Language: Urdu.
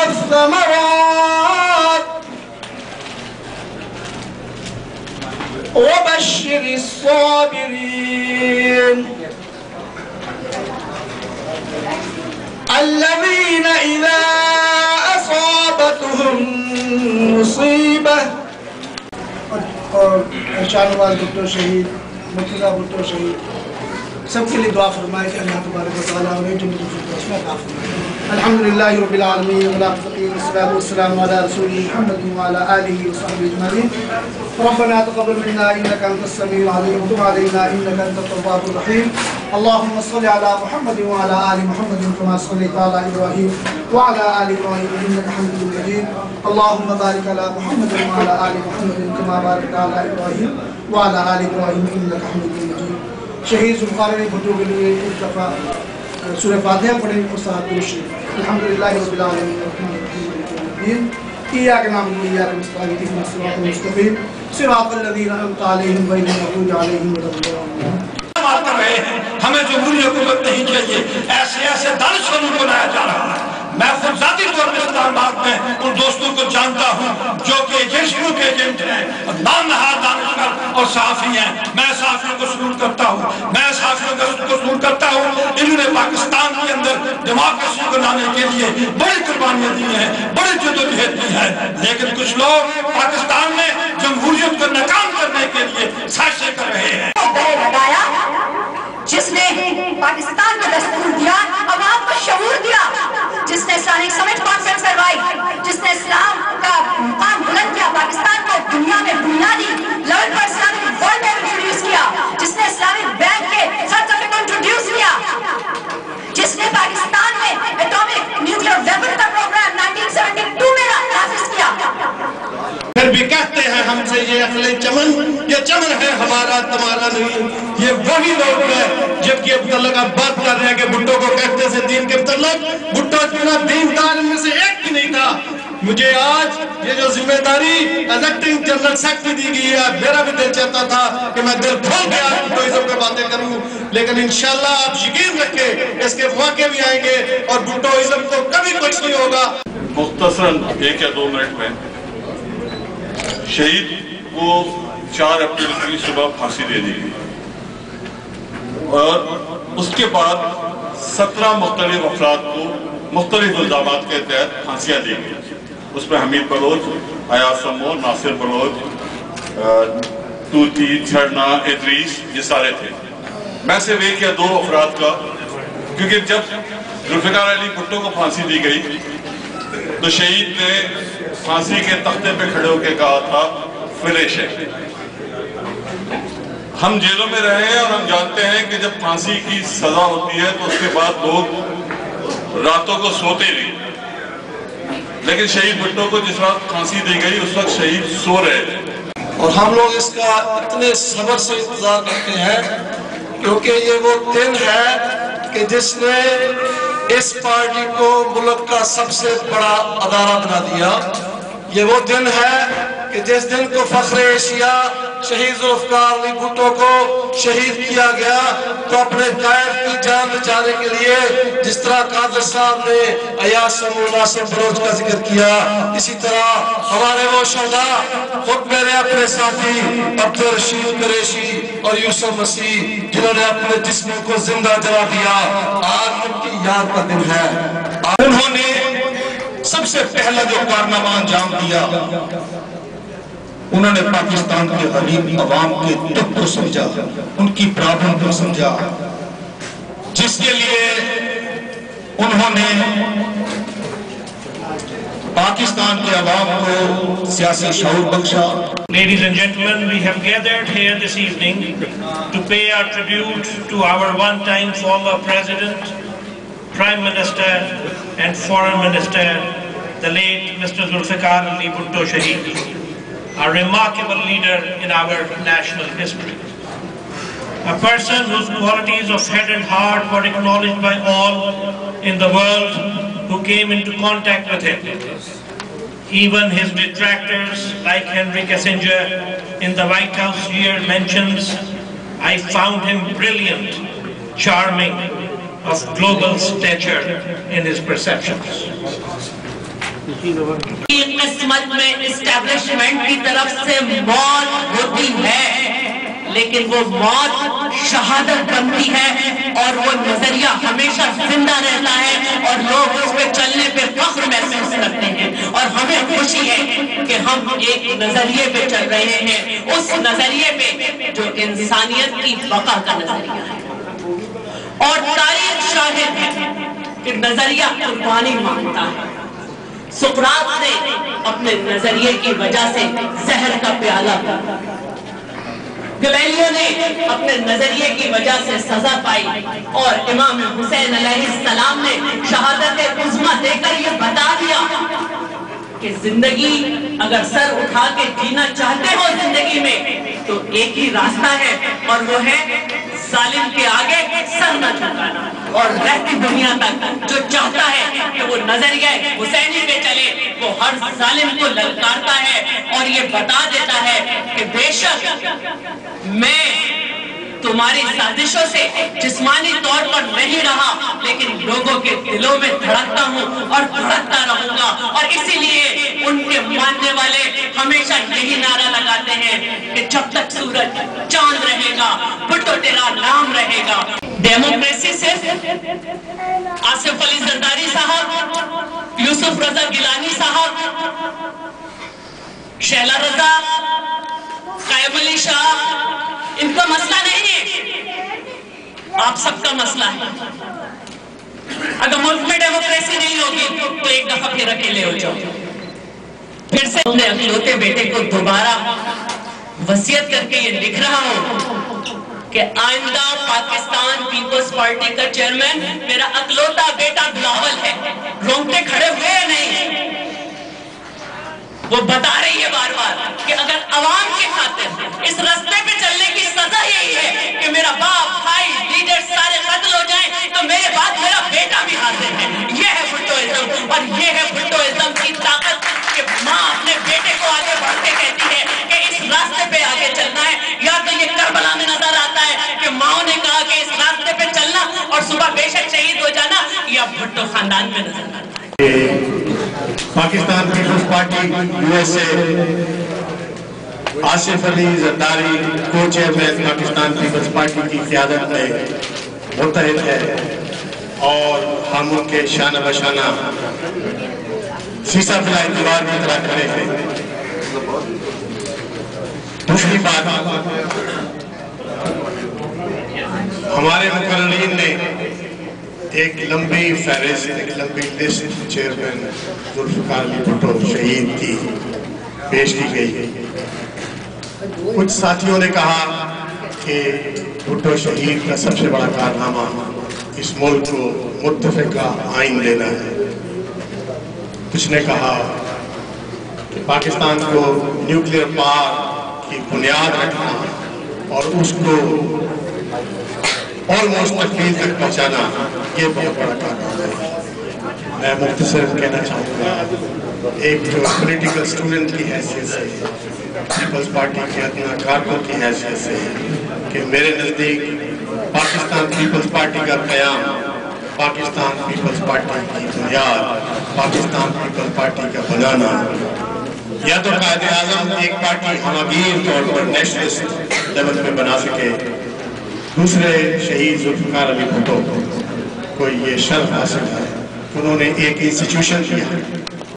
والثمرات وبشر الصابرين الذين إذا أصابتهم مصيبة اور شاہنواز بھٹو شہید مرتضیٰ بھٹو شہید سب کے لیے دعا فرمائے کہ اللہ تبارک و تعالیٰ انہیں جنت الفردوس میں عطا فرمائے. الحمدللہ رب العالمین والصلاة والسلام علی رسول محمد وعلى آلہ وصحبہ اجمعین. ربنا تقبل منا انك انت السميع العليم وتب علينا انك انت التواب الرحيم. اللهم صل على محمد وعلى آل محمد كما صليت على إبراهيم وعلى آل إبراهيم إنك حميد مجيد. اللهم بارك على محمد وعلى آل محمد كما باركت على إبراهيم وعلى آل إبراهيم إنك حميد مجيد. شہید ذوالفقار علی بھٹو کے لیے ایک دفعہ سورہ فاتحہ پڑھیں اور ساتھ درود شریف. الحمدللہ رب العالمین الرحمن الرحیم مالک یوم الدین ایاک نعبد و ایاک نستعین اهدنا الصراط المستقیم صراط الذین انعمت علیہم غیر المغضوب علیہم ولا الضالین. ہمیں جمہوری حکومت نہیں چاہیے. ایسے ایسے دانشوروں کو لایا جا رہا ہے. میں خود ذاتی طور پر اسلام آباد میں ان دوستوں کو جانتا ہوں جو کہ ایجنسیوں کے ایجنٹ ہیں، نام نہاد دانشور اور صحافی ہیں. میں صحافیوں کو سلوٹ کرتا ہوں، انہوں نے پاکستان کے اندر ڈیموکریسی کو لانے کے لیے بڑی قربانیاں دی ہیں، بڑی جدوجہد دی ہے. لیکن کچھ لوگ پاکستان میں جمہوریت کو ناکام کرنے کے لیے سازشیں کر رہے ہیں. جس نے پاکستان کو دستور دیا، عوام کو شعور دیا، جس نے اسلامک سمٹ کانفرنس کروائی، جس نے اسلام کا مقام بلند کیا، پاکستان کو دنیا میں بنیادی لیول پر اسلامک ورلڈ بینک انٹروڈیوس کیا، جس نے اسلامک بینک کے سرٹیفکیٹ کو انٹروڈیوس کیا، جس نے پاکستان میں ایٹامک نیوکلیئر ویپن کا پروگرام 1972 میں نافذ کیا. پھر بھی کہتے ہیں ہم سے یہ اخلِ چمن، یہ چمن ہے ہمارا تمہارا نہیں. یہ وہی لوگ ہیں جب کہ متعلق آپ بات کر رہے ہیں کہ بھٹو کو کہتے سے دین کے متعلق. بھٹو اتنا دیندار میں سے ایک بھی نہیں تھا. مجھے آج یہ جو ذمہ داری ایکٹنگ جنرل سیکرٹری دی گئی ہے، میرا بھی دل چاہتا تھا کہ میں دل کھول کے آج بھٹوازم پہ باتیں کروں، لیکن انشاءاللہ آپ یقین رکھیں اس کے موقع بھی آئیں گے اور بھٹوازم کو کبھی کچھ نہیں ہوگا. مختصراً 1 یا 2 منٹ میں شہید کو 4 اپریل کی صبح پھانسی دے دی گئی اور اس کے بعد 17 مختلف افراد کو مختلف الزامات کے تحت پھانسیاں دی گئی. اس میں حمید بلوچ، ایاز سمو، ناصر بلوچ، توتی، جھرنا، ادریس، یہ سارے تھے. میں صرف 1 یا 2 افراد کا، کیونکہ جب ذوالفقار علی بھٹو کو پھانسی دی گئی تو شہید نے پھانسی کے تختے پہ کھڑے ہو کے کہا تھا فنش ہے. ہم جیلوں میں رہے ہیں اور ہم جانتے ہیں کہ جب پھانسی کی سزا ہوتی ہے تو اس کے بعد لوگ راتوں کو سوتے نہیں. لیکن شہید بھٹو کو جس رات پھانسی دی گئی اس وقت شہید سو رہے تھے. اور ہم لوگ اس کا اتنے صبر سے انتظار کرتے ہیں کیونکہ یہ وہ دن ہے کہ جس نے اس پارٹی کو ملک کا سب سے بڑا ادارہ بنا دیا. یہ وہ دن ہے کہ جس دن کو فخر ایشیا شہید ذوالفقار علی بھٹو کو شہید کیا گیا تو اپنے قائد کی جان بچانے کے لیے جس طرح قادر صاحب نے ایاز سمو، ناصر بلوچ کا ذکر کیا، اسی طرح ہمارے وہ شہداء خود میرے اپنے ساتھی عبدالرشید قریشی اور یوسف مسیح جنہوں نے اپنے جسموں کو زندہ جلا دیا، آج ان کی یاد کا دن ہے. انہوں نے سب سے پہلا جو کارنامہ انجام دیا، انہوں نے پاکستان کے غریب عوام کے دکھ کو سمجھا، ان کی پرابلم کو سمجھا، جس کے لیے انہوں نے پاکستان کے عوام کو سیاسی شعور بخشا. Ladies and gentlemen, we have gathered here this evening to pay our tribute to our one-time former President, Prime Minister and Foreign Minister, the late Mr. Zulfikar Ali Bhutto Shaheed, a remarkable leader in our national history. A person whose qualities of head and heart were acknowledged by all in the world who came into contact with him. Even his detractors like Henry Kissinger in the White House here mentions, I found him brilliant, charming, of global stature in his perceptions. قسمت میں اسٹیبلشمنٹ کی طرف سے موت ہوتی ہے، لیکن وہ موت شہادت بنتی ہے اور وہ نظریہ ہمیشہ زندہ رہتا ہے اور لوگ اس پہ چلنے پہ فخر محسوس کرتے ہیں، اور ہمیں خوشی ہے کہ ہم ایک نظریے پہ چل رہے ہیں، اس نظریے پہ جو انسانیت کی بقا کا نظریہ ہے، اور تاریخ شاہد ہے کہ نظریہ قربانی مانگتا ہے۔ سقراط نے اپنے نظریے کی وجہ سے زہر کا پیالہ پیا، گلیلیو نے اپنے نظریے کی وجہ سے سزا پائی، اور امام حسین علیہ السلام نے شہادت عظمیٰ دے کر یہ بتا دیا کہ زندگی اگر سر اٹھا کے جینا چاہتے ہو زندگی میں تو ایک ہی راستہ ہے، اور وہ ہے ظالم کے آگے سر نہ جھکانا، اور رہتی دنیا تک جو چاہتا ہے کہ وہ نظریہ حسینی پہ چلے وہ ہر ظالم کو للکارتا ہے اور یہ بتا دیتا ہے کہ بے شک میں تمہاری سازشوں سے جسمانی طور پر نہیں رہا، لیکن لوگوں کے دلوں میں دھڑکتا ہوں اور دھڑکتا رہوں گا، اور اسی لیے ان کے ماننے والے ہمیشہ یہی نعرہ لگاتے ہیں کہ جب تک سورج چاند رہے گا بھٹو تیرا نام رہے گا۔ ڈیموکریسی صرف آصف علی زرداری صاحب، یوسف رضا گیلانی صاحب، شہلا رضا، قائم علی شاہ ان کا مسئلہ نہیں ہے، آپ سب کا مسئلہ ہے۔ اگر ملک میں ڈیموکریسی نہیں ہوگی تو ایک دفعہ پھر اکیلے ہو جاؤ۔ پھر سے اپنے اکلوتے بیٹے کو دوبارہ وصیت کر کے یہ لکھ رہا ہوں کہ آئندہ پاکستان پیپلز پارٹی کا چیئرمین میرا اکلوتا بیٹا بلاول ہے۔ رونگٹے کھڑے ہوئے نہیں، وہ بتا رہی ہے بار بار کہ اگر عوام کے خاطر اس راستے پہ چلنے کی سزا یہی ہے کہ میرا باپ، بھائی، لیڈر سارے قتل ہو جائیں تو میرے بعد میرا بیٹا بھی حاضر ہے۔ یہ ہے بھٹوازم، اور یہ ہے بھٹوازم کی طاقت کہ ماں اپنے بیٹے کو آگے بڑھ کے کہتی ہے کہ اس راستے پہ آگے چلنا ہے۔ یا تو یہ کربلا میں نظر آتا ہے کہ ماں نے کہا کہ اس راستے پہ چلنا اور صبح بے شک شہید ہو جانا، یا بھٹو خاندان میں نظر آتا ہے۔ Pakistan Peoples Party U S A Asif Ali Zardari کو چیئرمین پاکستان پیپلز پارٹی کی قیادت میں متحد ہے، اور ہم ان کے شانہ بشانہ سیسا فلائی دیوار کی طرح کھڑے ہیں۔ دوسری بات، ہمارے مقررین نے ایک لمبی فہرست، ایک لمبی لسٹ چیئرمین ذوالفقار علی بھٹو شہید کی پیش کی گئی۔ کچھ ساتھیوں نے کہا کہ بھٹو شہید کا سب سے بڑا کارنامہ اس ملک کو متفقہ آئین دینا ہے۔ کچھ نے کہا کہ پاکستان کو نیوکلیئر پاور کی بنیاد رکھنا اور اس کو آلموسٹ تکمیل تک پہنچانا یہ بہت بڑا کارنامہ ہے۔ میں مختصر کہنا چاہوں گا، ایک پولیٹیکل اسٹوڈنٹ کی حیثیت سے، پیپلز پارٹی کے ادنا کارکن کی حیثیت سے، کہ میرے نزدیک پاکستان پیپلز پارٹی کا قیام، پاکستان پیپلز پارٹی کی بنیاد، پاکستان پیپلز پارٹی کا بنانا، یا تو قائد اعظم ایک پارٹی ہمگیر طور پر نیشنلسٹ لیول پہ بنا سکے، دوسرے شہید ذوالفقار علی بھٹو کو یہ شرف حاصل ہے، انہوں نے ایک انسٹیٹیوشن کیا